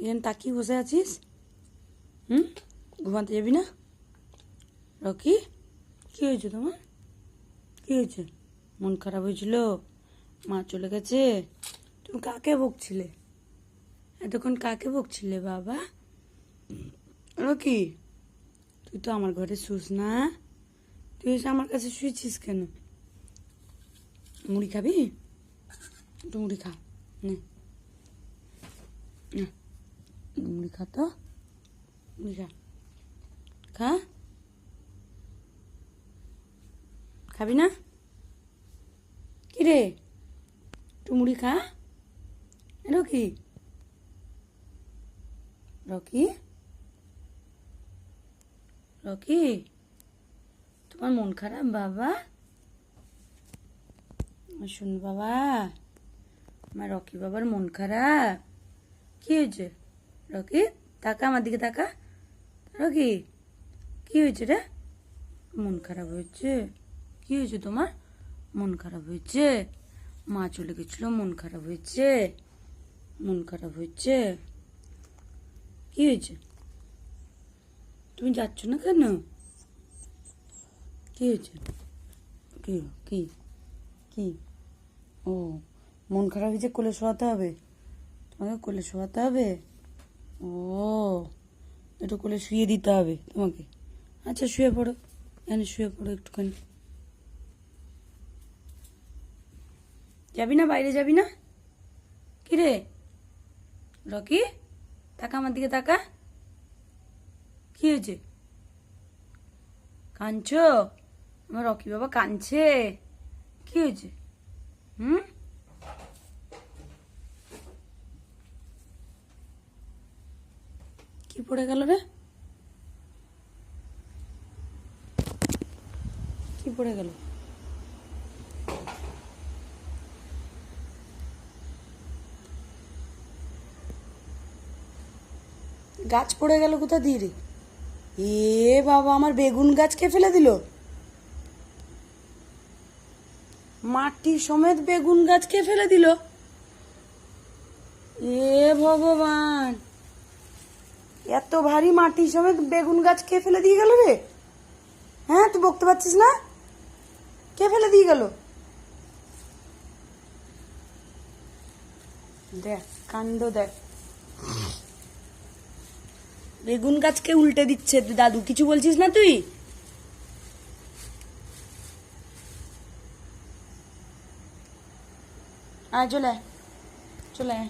এখানে তাকিয়ে বসে আছিস? ঘুমাতে যাবি না? রকি, কী হয়েছে তোমার? কী হয়েছে? মন খারাপ হয়েছিল? মা চলে গেছে? তুমি কাকে বকছিলে? এতক্ষণ কাকে বকছিলে বাবা? রকি, তুই তো আমার ঘরে শুস না, তুই এসে আমার কাছে শুয়েছিস কেন? মুড়ি খাবি? একটু মুড়ি খা, নে মুড়ি খা তো, মুড়ি খা, খা, খাবি না? কি রে, একটু মুড়ি খা। রকি, রকি, রকি, তোমার মন খারাপ বাবা? শুন বাবা, আমার রকি বাবার মন খারাপ। কি হয়েছে রকি? তাকা আমার দিকে, তাকা। রকি, কি হয়েছে রে? মন খারাপ হয়েছে? কি হয়েছে তোমার? মন খারাপ হয়েছে? মা চলে গেছিল, মন খারাপ হয়েছে? মন খারাপ হয়েছে? কি হয়েছে? তুমি যাচ্ছ না কেন? কি হয়েছে? কি কি কি ও, মন খারাপ হয়েছে, কোলে শোয়াতে হবে? তোমাকে কোলে শোয়াতে হবে? ও, একটু কোলে শুয়ে দিতে হবে তোমাকে। আচ্ছা, শুয়ে পড়ো, এখানে শুয়ে পড়ো একটুখানি। যাবি না? বাইরে যাবি না? কি রে রকি, তাকা আমার দিকে, তাকা। কি হয়েছে? কাঁদছো? আমার রকি বাবা কাঁদছে? কি হয়েছে? কি পড়ে গেল রে? কি পড়ে গেল? গাছ পড়ে গেল কোথা দিয়ে রে? এ বাবা, আমার বেগুন গাছ কে ফেলে দিল? মাটি সমেত বেগুন গাছ কে ফেলে দিল? এ ভগবান, এত ভারী মাটি সমেত বেগুন গাছ কে ফেলে দিয়ে গেল রে? হ্যাঁ, তুই বকতে পারছিস না? কে ফেলে দিয়ে গেল? দেখ কাণ্ড, দেখ বেগুন গাছকে উল্টে দিচ্ছে দাদু। কিছু বলছিস না তুই? আয়, চলে আয়, চলে আয়।